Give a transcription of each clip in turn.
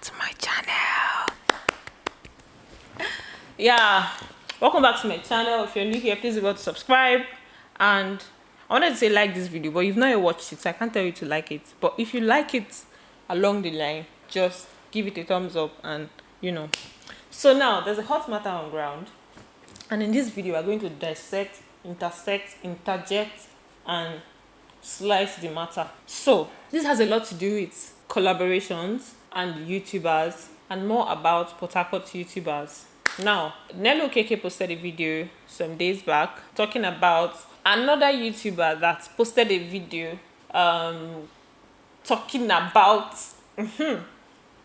to my channel. Yeah, welcome back to my channel. If you're new here, please remember to subscribe. And I wanted to say like this video, but you've not yet watched it, so I can't tell you to like it. But if you like it along the line, just give it a thumbs up and So now there's a hot matter on ground, and in this video we're going to dissect, intersect, interject and slice the matter. So this has a lot to do with collaborations and YouTubers, and more about PORTHARCOURT YouTubers. Now, Nello KK posted a video some days back talking about another YouTuber that posted a video talking about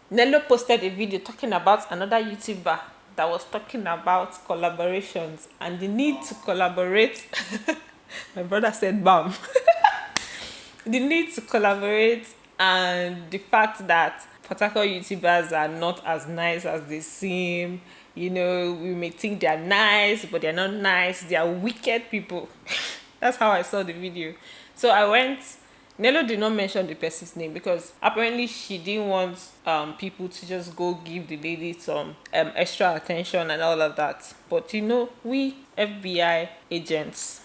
Nello posted a video talking about another YouTuber that was talking about collaborations and the need to collaborate. My brother said bam. The need to collaborate and the fact that PORTHARCOURT YouTubers are not as nice as they seem. We may think they're nice, but they're not nice. They are wicked people. That's how I saw the video. So I went. Nello did not mention the person's name because apparently she didn't want people to just go give the lady some extra attention and all of that. But we FBI agents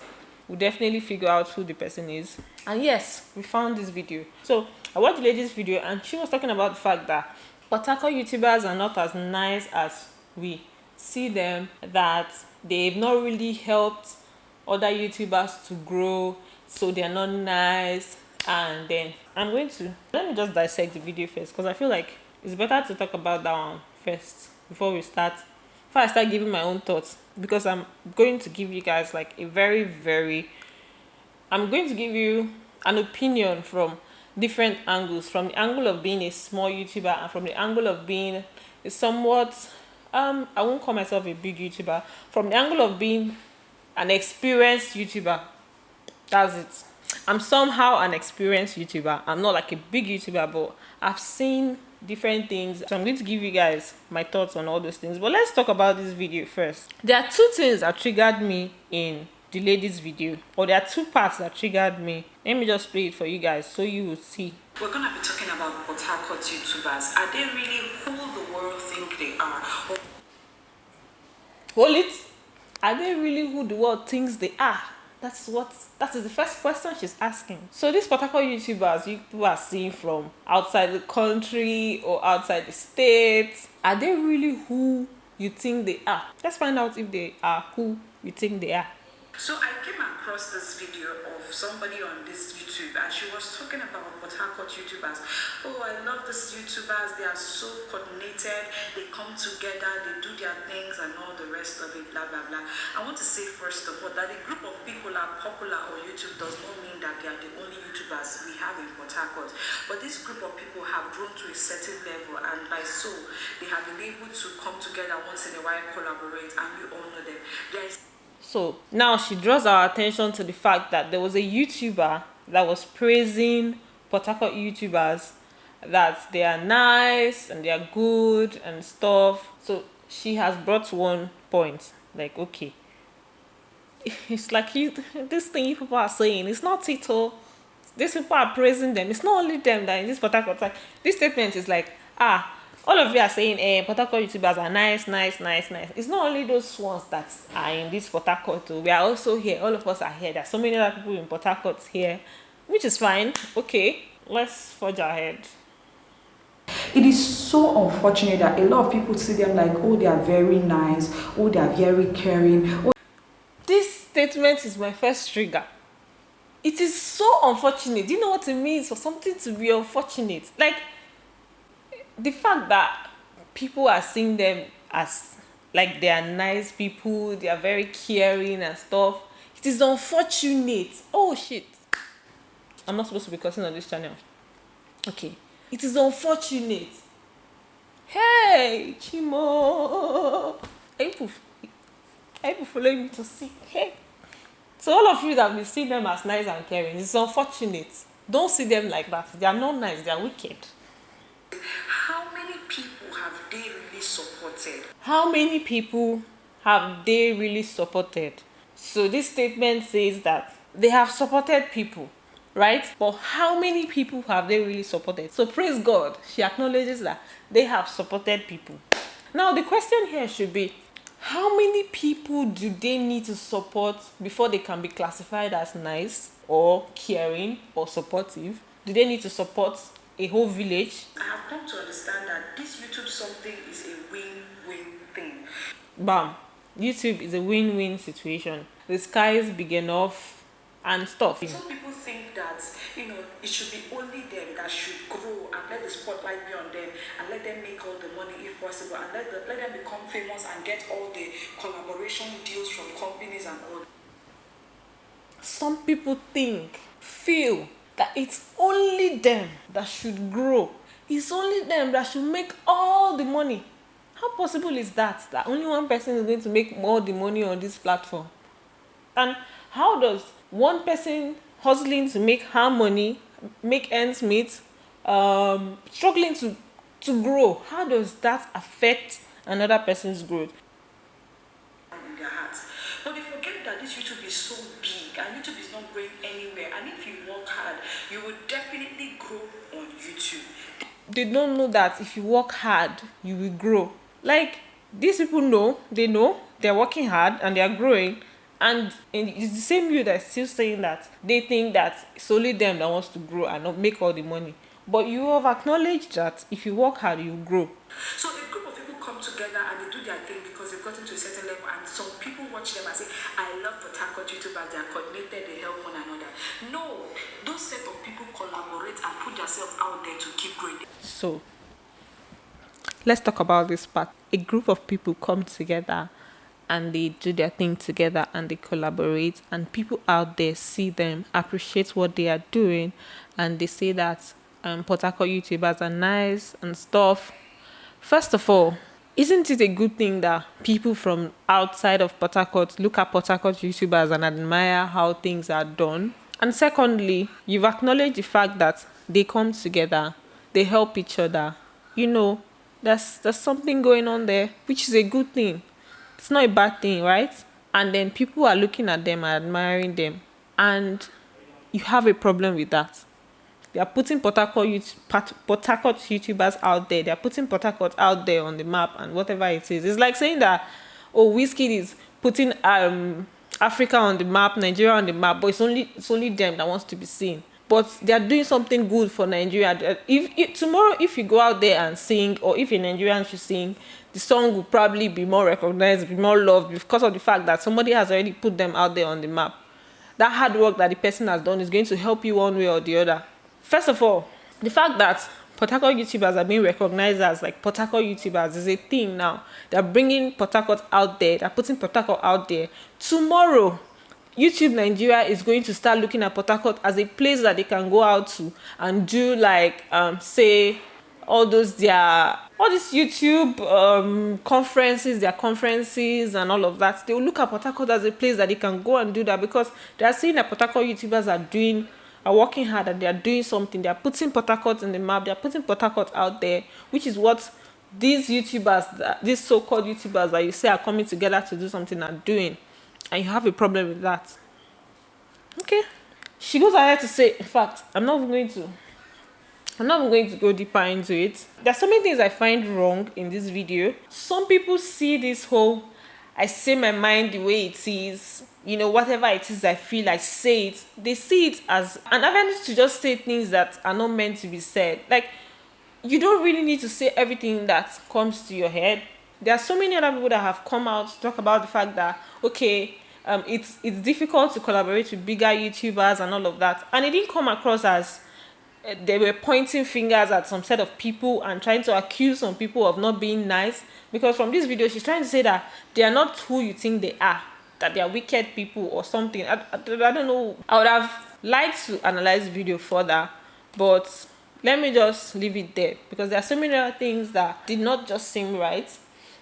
will definitely figure out who the person is. And yes, we found this video. So I watched the lady's video and she was talking about the fact that PORTHARCOURT YouTubers are not as nice as we see them, that they've not really helped other YouTubers to grow, so they're not nice. And then let me just dissect the video first, because I feel like it's better to talk about that one first before I start giving my own thoughts, because I'm going to give you guys like I'm going to give you an opinion from different angles, from the angle of being a small YouTuber and from the angle of being a somewhat I won't call myself a big YouTuber, from the angle of being an experienced YouTuber. That's it. I'm somehow an experienced YouTuber. I'm not like a big YouTuber, but I've seen different things. So I'm going to give you guys my thoughts on all those things. But let's talk about this video first. There are two things that triggered me in the lady's video, or there are two parts that triggered me. Let me just play it for you guys so you will see. We're going to be talking about PORTHARCOURT YouTubers. Are they really who the world think they are? Hold it. Are they really who the world thinks they are? That is the first question she's asking. So these PORTHARCOURT YouTubers you are seeing from outside the country or outside the states, are they really who you think they are? Let's find out if they are who you think they are. So I came across this video of somebody on this YouTube, and she was talking about PORTHARCOURT YouTubers. Oh, I love these YouTubers. They are so coordinated. They come together. They do their things and all the rest of it, blah, blah, blah. I want to say first of all that a group of people are popular on YouTube does not mean that they are the only YouTubers we have in PORTHARCOURT. But this group of people have grown to a certain level, and by so, they have been able to come together once in a while, collaborate, and you all know them. So now she draws our attention to the fact that there was a YouTuber that was praising PORTHARCOURT YouTubers, that they are nice and they are good and stuff. So she has brought one point, like, okay, it's like this thing you people are saying, it's not Tito. These people are praising them. It's not only them that in this PORTHARCOURT, like, this statement is like, all of you are saying, PORTHARCOURT YouTubers are nice. It's not only those ones that are in this PORTHARCOURT. We are also here. All of us are here. There are so many other people in PORTHARCOURT here, which is fine. Okay, let's forge ahead. It is so unfortunate that a lot of people see them like, oh, they are very nice. Oh, they are very caring. Oh. This statement is my first trigger. It is so unfortunate. Do you know what it means for something to be unfortunate? Like, the fact that people are seeing them as like they are nice people, they are very caring and stuff, it is unfortunate. Oh shit, I'm not supposed to be cursing on this channel. Okay, it is unfortunate. Hey Chimo, are you following me to see? Hey, so all of you that will see them as nice and caring, it's unfortunate. Don't see them like that. They are not nice, they are wicked. How many people have they really supported? How many people have they really supported? So this statement says that they have supported people. right? But how many people have they really supported? So praise God, she acknowledges that they have supported people. Now the question here should be, how many people do they need to support before they can be classified as nice or caring or supportive? Do they need to support a whole village? I have come to understand that this YouTube something is a win-win thing. Bam. YouTube is a win-win situation. The sky is big enough and stuff. Some people think that, it should be only them that should grow and let the spotlight be on them and let them make all the money if possible and let them become famous and get all the collaboration deals from companies and all. Some people feel that it's only them that should grow. It's only them that should make all the money. How possible is that? That only one person is going to make all the money on this platform? And how does one person hustling to make her money, make ends meet, struggling to grow, how does that affect another person's growth? In their hearts. But they forget that this YouTube is so big and YouTube is not going anywhere. And if you work hard, you will definitely grow on YouTube. They don't know that if you work hard, you will grow. Like, these people know, they're working hard and they're growing. And it's the same you that's still saying that they think that it's only them that wants to grow and not make all the money. But you have acknowledged that if you work hard, you grow. So a group of people come together and they do their thing because they've gotten to a certain level, and some people watch them and say, I love PORTHARCOURT YouTubers, they are coordinated, they help one another. No, those set of people collaborate and put themselves out there to keep growing. So let's talk about this part. A group of people come together and they do their thing together and they collaborate, and people out there see them, appreciate what they are doing, and they say that PORTHARCOURT YouTubers are nice and stuff. First of all, isn't it a good thing that people from outside of PORTHARCOURT look at PORTHARCOURT YouTubers and admire how things are done? And secondly, you've acknowledged the fact that they come together, they help each other. There's something going on there, which is a good thing. It's not a bad thing, right? And then people are looking at them and admiring them, and you have a problem with that. They are putting PORTHARCOURT YouTubers out there. They are putting PORTHARCOURT out there on the map and whatever it is. It's like saying that, Wizkid is putting Africa on the map, Nigeria on the map, but it's only them that wants to be seen. But they are doing something good for Nigeria. If tomorrow, if you go out there and sing, or if a Nigerian should sing, the song will probably be more recognized, be more loved, because of the fact that somebody has already put them out there on the map. That hard work that the person has done is going to help you one way or the other. First of all, the fact that PORTHARCOURT YouTubers are being recognized as like PORTHARCOURT YouTubers is a thing now. They're bringing PORTHARCOURT out there. They're putting PORTHARCOURT out there. Tomorrow, YouTube Nigeria is going to start looking at PORTHARCOURT as a place that they can go out to and do say all these YouTube conferences and all of that. They will look at PORTHARCOURT as a place that they can go and do that, because they are seeing that PORTHARCOURT YouTubers are working hard and they are doing something. They are putting PORTHARCOURT in the map. They are putting PORTHARCOURT out there, which is what these YouTubers, these so-called YouTubers that you say are coming together to do something, are doing. And you have a problem with that. Okay. She goes ahead to say, in fact, I'm not going to go deeper into it. There's so many things I find wrong in this video. Some people see this whole, I say my mind the way it is, whatever it is I feel, I say it. They see it as an avenue to just say things that are not meant to be said. Like, you don't really need to say everything that comes to your head. There are so many other people that have come out to talk about the fact that, it's difficult to collaborate with bigger YouTubers and all of that. And it didn't come across as they were pointing fingers at some set of people and trying to accuse some people of not being nice. Because from this video, she's trying to say that they are not who you think they are, that they are wicked people or something. I don't know. I would have liked to analyze the video further, but let me just leave it there, because there are so many other things that did not just seem right,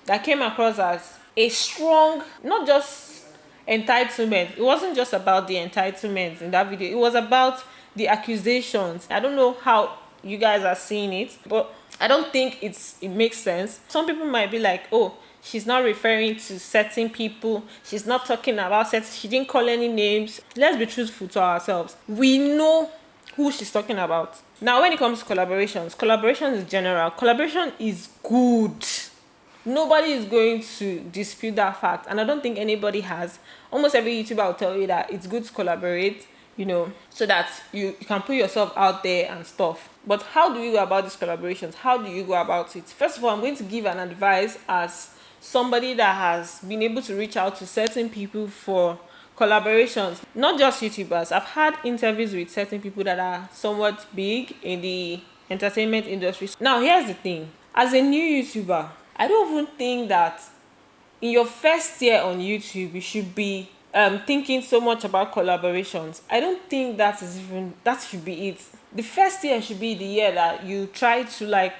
that came across as a strong, not just entitlement. It wasn't just about the entitlements in that video. It was about the accusations. I don't know how you guys are seeing it, but I don't think it makes sense. Some people might be like, she's not referring to certain people. She's not talking about certain, she didn't call any names. Let's be truthful to ourselves. We know who she's talking about. Now, when it comes to collaboration is general. Collaboration is good. Nobody is going to dispute that fact, and I don't think anybody has. Almost every YouTuber will tell you that it's good to collaborate, so that you can put yourself out there and stuff. But how do you go about these collaborations? How do you go about it? First of all, I'm going to give an advice as somebody that has been able to reach out to certain people for collaborations, not just YouTubers. I've had interviews with certain people that are somewhat big in the entertainment industry. Now, here's the thing. As a new YouTuber, I don't even think that in your first year on YouTube, you should be thinking so much about collaborations. I don't think that should be it. The first year should be the year that you try to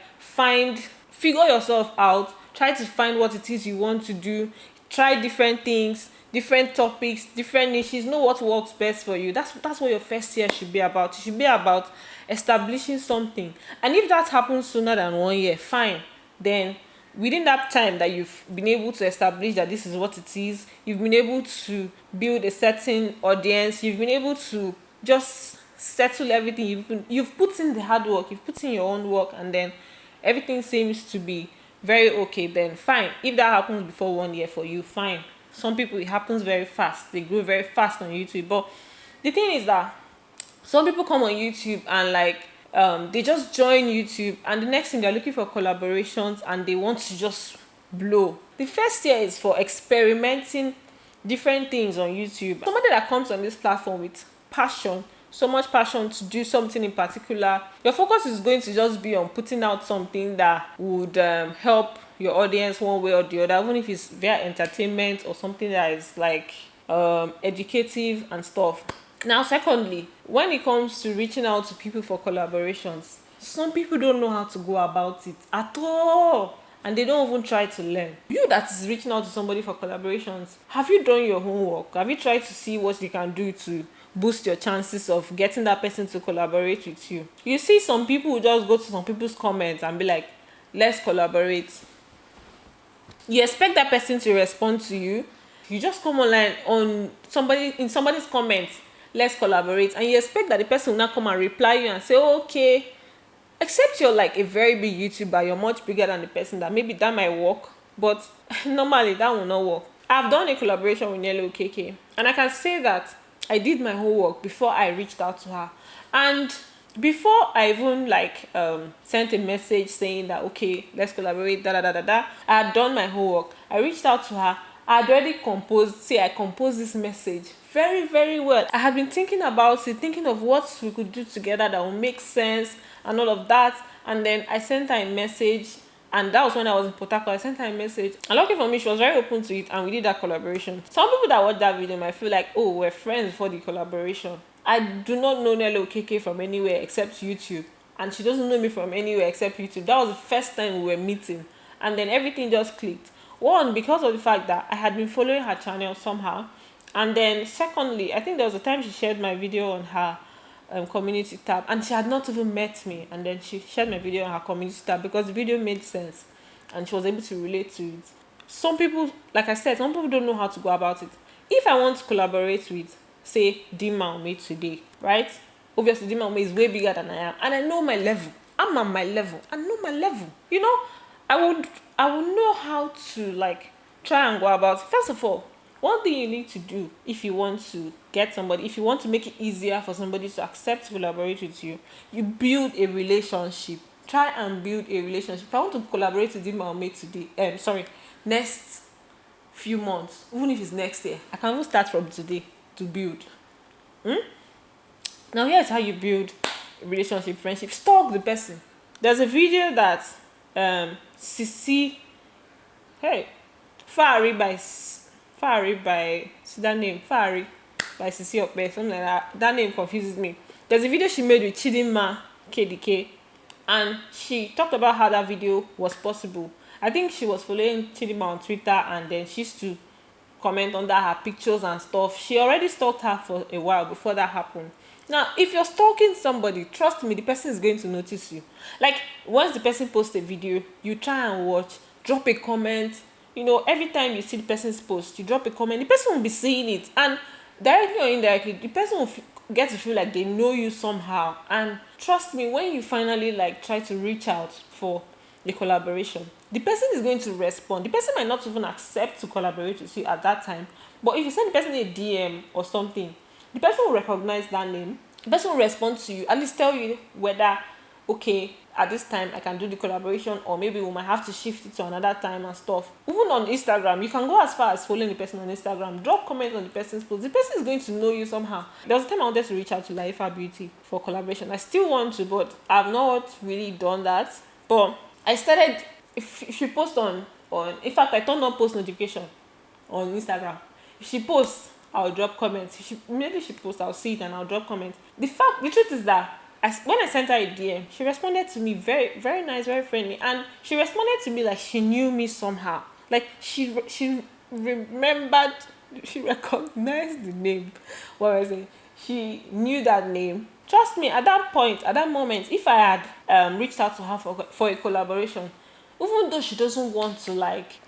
figure yourself out, try to find what it is you want to do, try different things, different topics, different niches, know what works best for you. That's what your first year should be about. It should be about establishing something. And if that happens sooner than 1 year, fine. Then within that time that you've been able to establish that this is what it is, you've been able to build a certain audience, you've been able to just settle everything, you've put in the hard work, you've put in your own work, and then everything seems to be very okay, then fine. If that happens before 1 year for you, fine. Some people, it happens very fast. They grow very fast on YouTube. But the thing is that some people come on YouTube and they just join YouTube, and the next thing they're looking for collaborations and they want to just blow. The first year is for experimenting different things on YouTube. Somebody that comes on this platform with passion, so much passion to do something in particular, your focus is going to just be on putting out something that would help your audience one way or the other, even if it's via entertainment or something that is educative and stuff. Now, secondly, when it comes to reaching out to people for collaborations, some people don't know how to go about it at all, and they don't even try to learn. You that is reaching out to somebody for collaborations, have you done your homework? Have you tried to see what you can do to boost your chances of getting that person to collaborate with you? You see, some people will just go to some people's comments and be like, let's collaborate. You expect that person to respond to you. You just come online in somebody's comments, let's collaborate, and you expect that the person will not come and reply you and say, oh, okay. Except you're like a very big YouTuber, you're much bigger than the person, that maybe that might work, but normally that will not work. I've done a collaboration with Nelly KK, and I can say that I did my homework before I reached out to her. And before I even sent a message saying that, okay, let's collaborate, I had done my homework. I reached out to her. I had already I composed this message very, very well. I had been thinking about it, thinking of what we could do together that would make sense and all of that. And then I sent her a message, and that was when I was in PORTHARCOURT. I sent her a message, and lucky for me, she was very open to it, and we did that collaboration. Some people that watch that video might feel like, oh, we're friends before the collaboration. I do not know Nelly KK from anywhere except YouTube, and she doesn't know me from anywhere except YouTube. That was the first time we were meeting, and then everything just clicked. One, because of the fact that I had been following her channel somehow, and then secondly, I think there was a time she shared my video on her community tab, and she had not even met me, and then she shared my video on her community tab because the video made sense and she was able to relate to it. Some people, like I said, some people don't know how to go about it. If I want to collaborate with, say, Dima Ome today, right? Obviously Dima Ome is way bigger than I am, and I know my level. I'm at my level. I know my level. I would know how to try and go about it. First of all, one thing you need to do if you want to get somebody, if you want to make it easier for somebody to accept to collaborate with you, you build a relationship. Try and build a relationship. If I want to collaborate with Dima Ome today, next few months, even if it's next year, I can even start from today to build. Now here's how you build a relationship, friendship. Stalk the person. There's a video that Sisi, Fari by see that name, Fari by Sisi Okpe, something like that. That name confuses me. There's a video she made with Chidinma KDK, and she talked about how that video was possible. I think she was following Chidinma on Twitter, and then she used to comment under her pictures and stuff. She already stalked her for a while before that happened. Now, if you're stalking somebody, trust me, the person is going to notice you. Once the person posts a video, you try and watch, drop a comment. Every time you see the person's post, you drop a comment, the person will be seeing it, and directly or indirectly, the person will get to feel like they know you somehow. And trust me, when you finally like try to reach out for a collaboration, the person is going to respond. The person might not even accept to collaborate with you at that time, but if you send the person a DM or something, the person will recognize that name. The person will respond to you, at least tell you whether, okay, at this time I can do the collaboration, or maybe we might have to shift it to another time and stuff. Even on Instagram, you can go as far as following the person on Instagram, drop comments on the person's post. The person is going to know you somehow. There was a time I wanted to reach out to Laifa Beauty for collaboration. I still want to, but I've not really done that. But I started, if she posts on in fact, I turned on post notification on Instagram. If she posts, I'll drop comments. If she immediately she posts, I'll see it and I'll drop comments. The truth is that when I sent her a DM, she responded to me very, very nice, very friendly, and she responded to me like she knew me somehow. Like she remembered, she recognized the name. What was it? She knew that name. Trust me, at that point, at that moment, if I had reached out to her for a collaboration, even though she doesn't want to like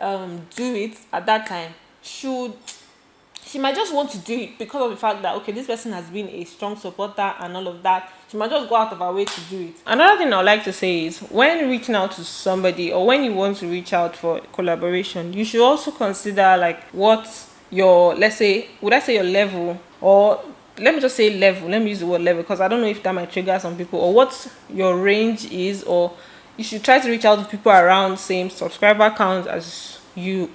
do it at that time, she might just want to do it because of the fact that, okay, this person has been a strong supporter and all of that. She might just go out of her way to do it. Another thing I would like to say is, when reaching out to somebody, or when you want to reach out for collaboration, you should also consider like what your, let's say, would I say your level, or let me just say level, let me use the word level because I don't know if that might trigger some people, or what your range is. Or you should try to reach out to people around same subscriber count as you,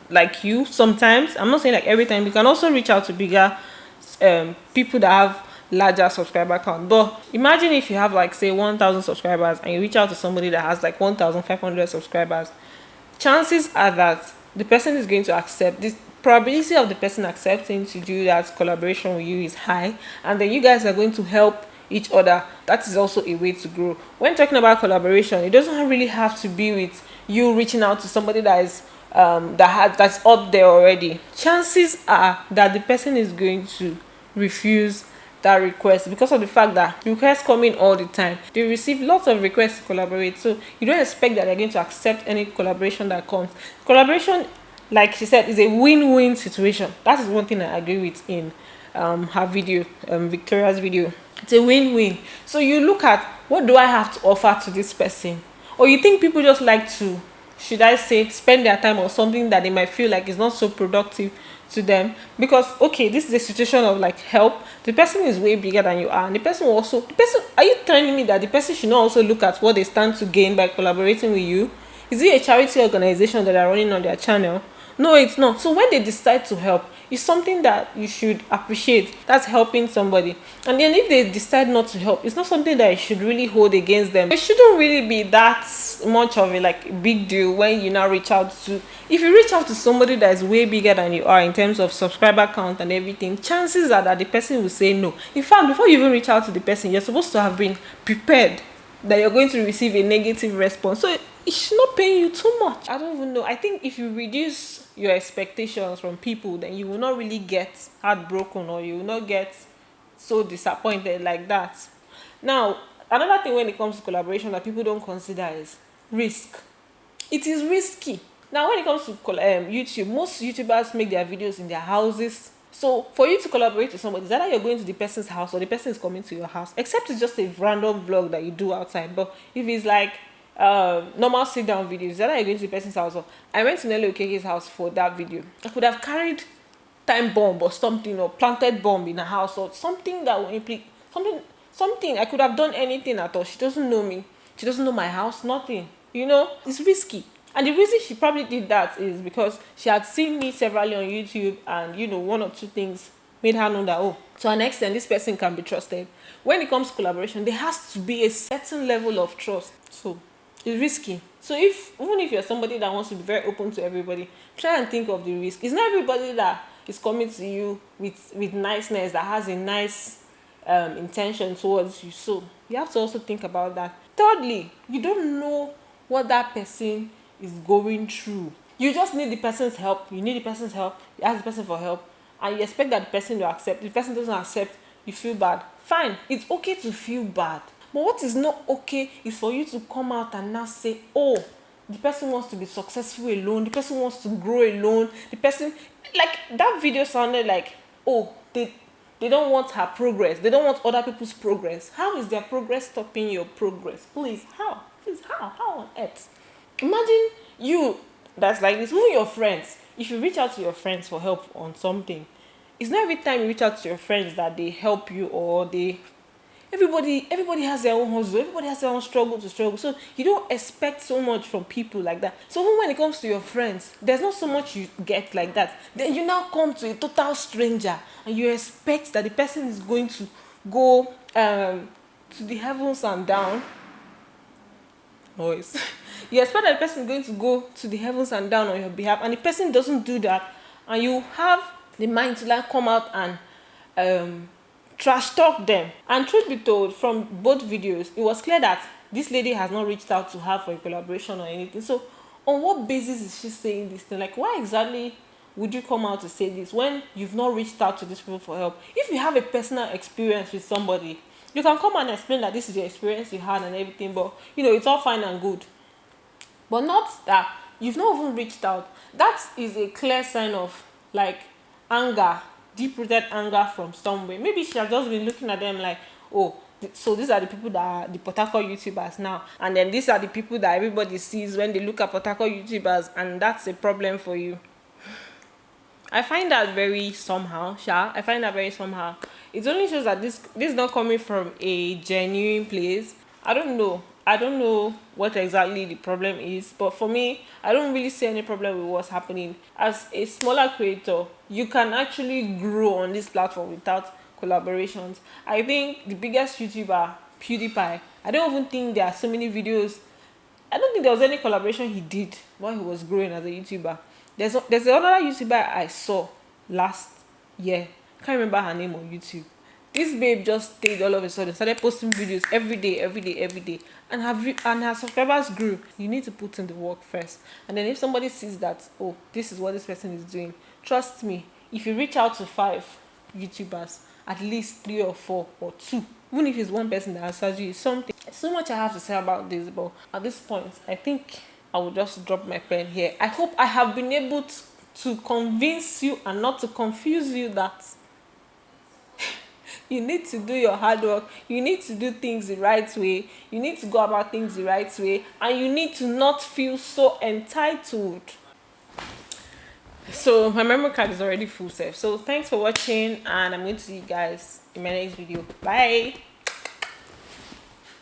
like you. Sometimes, I'm not saying like every time, you can also reach out to bigger people that have larger subscriber count. But imagine if you have like say 1,000 subscribers and you reach out to somebody that has like 1,500 subscribers, chances are that the person is going to accept. This probability of the person accepting to do that collaboration with you is high, and then you guys are going to help each other. That is also a way to grow. When talking about collaboration, it doesn't really have to be with you reaching out to somebody that is that's up there already. Chances are that the person is going to refuse that request because of the fact that requests come in all the time. They receive lots of requests to collaborate, so you don't expect that they're going to accept any collaboration that comes. Collaboration, like she said, is a win-win situation. That is one thing I agree with in her video, Victoria's video. It's a win-win. So you look at, what do I have to offer to this person? Or you think people just like to, should I say, spend their time on something that they might feel like is not so productive to them? Because, okay, this is a situation of like help. The person is way bigger than you are, and the person will also, are you telling me that the person should not also look at what they stand to gain by collaborating with you? Is it a charity organization that are running on their channel? No, it's not. So when they decide to help, it's something that you should appreciate. That's helping somebody. And then if they decide not to help, it's not something that you should really hold against them. It shouldn't really be that much of a like big deal when you now reach out to, if you reach out to somebody that is way bigger than you are in terms of subscriber count and everything, chances are that the person will say no. In fact, before you even reach out to the person, you're supposed to have been prepared that you're going to receive a negative response. So it should not pay you too much. I don't even know. I think if you reduce your expectations from people, then you will not really get heartbroken, or you will not get so disappointed like that. Now, another thing when it comes to collaboration that people don't consider is risk. It is risky. Now, when it comes to YouTube, most YouTubers make their videos in their houses. So for you to collaborate with somebody, it's either you're going to the person's house or the person is coming to your house, except it's just a random vlog that you do outside. But if it's like normal sit down videos, either you're going to the person's house. Or I went to Nelly Okeke's house for that video. I could have carried time bomb or something, or planted bomb in a house, or something that will implicate something. I could have done anything at all. She doesn't know me. She doesn't know my house. Nothing. It's risky. And the reason she probably did that is because she had seen me severally on YouTube, and one or two things made her know that, oh, to an extent, this person can be trusted. When it comes to collaboration, there has to be a certain level of trust. So it's risky. So even if you're somebody that wants to be very open to everybody, try and think of the risk. It's not everybody that is coming to you with niceness, that has a nice intention towards you. So you have to also think about that. Thirdly, you don't know what that person is going through. You just need the person's help. You need the person's help. You ask the person for help, and you expect that the person will accept. If the person doesn't accept, you feel bad. Fine, it's okay to feel bad. But what is not okay is for you to come out and now say, oh, the person wants to be successful alone. The person wants to grow alone. The person, like that video sounded like, oh, They don't want her progress. They don't want other people's progress. How is their progress stopping your progress? Please, how? Please, how? How on earth? Imagine you that's like this, even your friends. If you reach out to your friends for help on something, it's not every time you reach out to your friends that they help you, or they everybody has their own hustle, everybody has their own struggle to struggle. So you don't expect so much from people like that. So even when it comes to your friends, there's not so much you get like that. Then you now come to a total stranger and you expect that the person is going to go to the heavens and down. Noise. You expect that the person is going to go to the heavens and down on your behalf, and the person doesn't do that, and you have the mind to like come out and trash talk them. And truth be told, from both videos, it was clear that this lady has not reached out to her for a collaboration or anything. So on what basis is she saying this thing? Like, why exactly would you come out to say this when you've not reached out to these people for help? If you have a personal experience with somebody, you can come and explain that this is your experience you had and everything, but it's all fine and good. But not that you've not even reached out. That is a clear sign of like anger, deep-rooted anger from somewhere. Maybe she has just been looking at them like, oh, so these are the people that are the PORTHARCOURT YouTubers now, and then these are the people that everybody sees when they look at PORTHARCOURT YouTubers, and that's a problem for you. I find that very somehow, Sha. I find that very somehow. It only shows that this is not coming from a genuine place. I don't know. I don't know what exactly the problem is, but for me, I don't really see any problem with what's happening. As a smaller creator, you can actually grow on this platform without collaborations. I think the biggest YouTuber, PewDiePie, I don't even think there are so many videos. I don't think there was any collaboration he did while he was growing as a YouTuber. There's another YouTuber I saw last year. Can't remember her name on YouTube. This babe just stayed all of a sudden, started posting videos every day, and her subscribers grew. You need to put in the work first, and then if somebody sees that, oh, this is what this person is doing, trust me, if you reach out to 5 YouTubers, at least 3 or 4 or 2, even if it's one person that answers you, is something. So much I have to say about this, but at this point, I think I will just drop my pen here. I hope I have been able to convince you and not to confuse you that you need to do your hard work, you need to do things the right way, you need to go about things the right way, and you need to not feel so entitled. So my memory card is already full, so thanks for watching, and I'm going to see you guys in my next video. Bye.